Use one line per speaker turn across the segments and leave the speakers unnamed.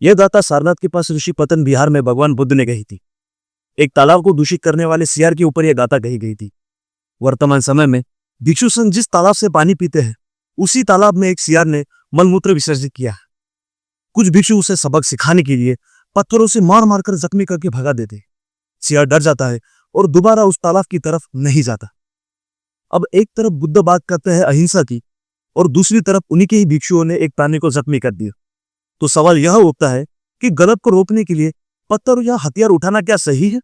यह गाथा सारनाथ के पास ऋषि पतन बिहार में भगवान बुद्ध ने कही थी। एक तालाब को दूषित करने वाले सियार के ऊपर यह गाथा कही गई थी। वर्तमान समय में भिक्षु संघ जिस तालाब से पानी पीते हैं उसी तालाब में एक सियार ने मलमूत्र विसर्जित किया है। कुछ भिक्षु उसे सबक सिखाने के लिए पत्थरों से मार मारकर जख्मी करके भगा देते। सियार डर जाता है और दोबारा उस तालाब की तरफ नहीं जाता। अब एक तरफ बुद्ध बात करते हैं अहिंसा की और दूसरी तरफ उन्हीं के ही भिक्षुओं ने एक प्राणी को जख्मी कर दिया। तो सवाल यह उठता है कि गलत को रोकने के लिए पत्थर या हथियार उठाना क्या सही है?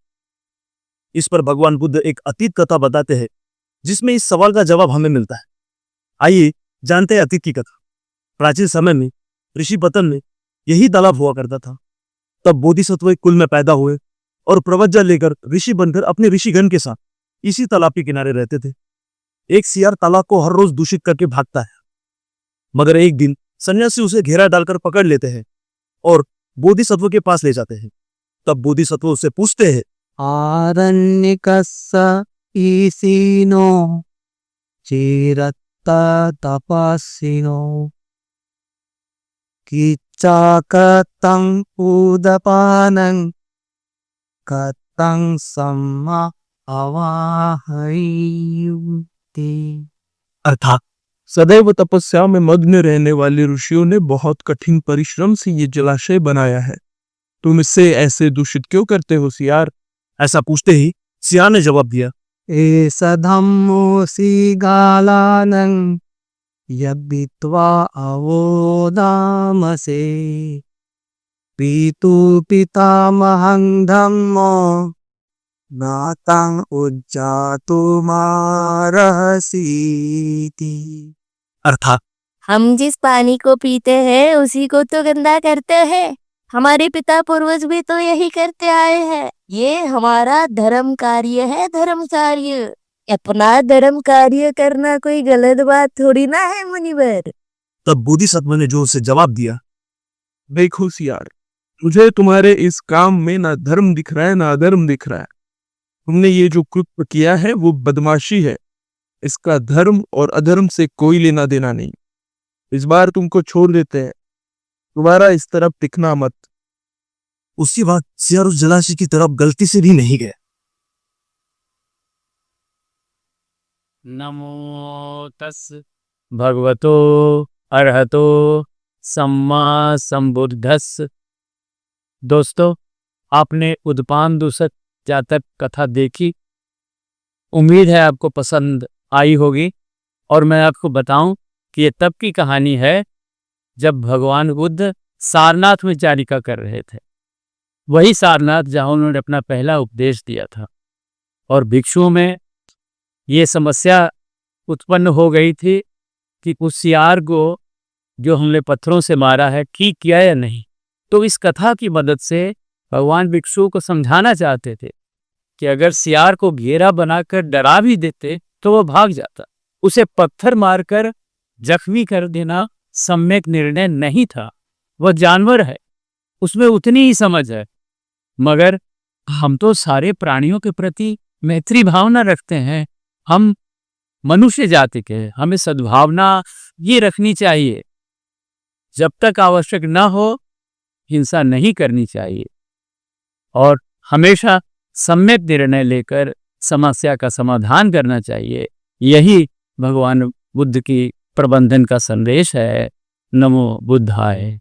इस पर भगवान बुद्ध एक अतीत कथा बताते हैं जिसमें इस सवाल का जवाब हमें मिलता है। आइए जानते हैं अतीत की कथा। प्राचीन समय में ऋषि पतन में यही तालाब हुआ करता था। तब बोधिसत्व एक कुल में पैदा हुए और प्रवज्जा लेकर ऋषि बनकर अपने ऋषिगण के साथ इसी तालाब के किनारे रहते थे। एक सियार तालाब को हर रोज दूषित करके भागता है, मगर एक दिन सन्यासी उसे घेरा डालकर पकड़ लेते हैं और बोधिसत्व के पास ले जाते हैं। तब बोधिसत्व उससे पूछते हैं,
आरण्यकस्य ईशिनो चिरत्ता तपस्विनो किच्चाकतं उदपानं कतं सम्मा अवाहयन्ति।
अर्थात सदैव तपस्या में मग्न रहने वाले ऋषियों ने बहुत कठिन परिश्रम से ये जलाशय बनाया है। तुम इसे ऐसे दूषित क्यों करते हो सियार?
ऐसा पूछते ही सियार ने जवाब दिया,
एष धम्मोऽसि गालानं यद्वित्वा अवोदामसे पितु पितामहं धम्मो नातं उज्जातुमार्हसीति।
अर्थात
हम जिस पानी को पीते हैं उसी को तो गंदा करते हैं। हमारे पिता पूर्वज भी तो यही करते आए हैं। ये हमारा धर्म कार्य है, धर्म कार्य। अपना धर्म कार्य करना कोई गलत बात थोड़ी ना है मुनिवर।
तब बोधिसत्व ने जो उसे जवाब दिया,
देखो सियार, मुझे तुम्हारे इस काम में ना धर्म दिख रहा है ना अधर्म दिख रहा है। तुमने ये जो कृत्य किया है वो बदमाशी है। इसका धर्म और अधर्म से कोई लेना देना नहीं। इस बार तुमको छोड़ देते हैं, दोबारा इस तरफ दिखना मत।
उसी वक्त सियार उस जलाशय की तरफ गलती से भी नहीं गया।
नमो तस् भगवतो अरहतो सम्मा संबुद्धस्स। दोस्तों, आपने उद्पान दूषक जातक कथा देखी। उम्मीद है आपको पसंद आई होगी। और मैं आपको बताऊं कि ये तब की कहानी है जब भगवान बुद्ध सारनाथ में चारिका कर रहे थे। वही सारनाथ जहां उन्होंने अपना पहला उपदेश दिया था। और भिक्षुओं में ये समस्या उत्पन्न हो गई थी कि उस सियार को जो हमने पत्थरों से मारा है ठीक किया या नहीं। तो इस कथा की मदद से भगवान भिक्षुओं को समझाना चाहते थे कि अगर सियार को घेरा बनाकर डरा भी देते तो वो भाग जाता। उसे पत्थर मारकर जख्मी कर देना सम्यक निर्णय नहीं था। वह जानवर है, उसमें उतनी ही समझ है। मगर हम तो सारे प्राणियों के प्रति मैत्री भावना रखते हैं। हम मनुष्य जाति के हैं, हमें सद्भावना ये रखनी चाहिए। जब तक आवश्यक ना हो हिंसा नहीं करनी चाहिए और हमेशा सम्यक निर्णय लेकर समस्या का समाधान करना चाहिए। यही भगवान बुद्ध की प्रबंधन का संदेश है। नमो बुद्धाय।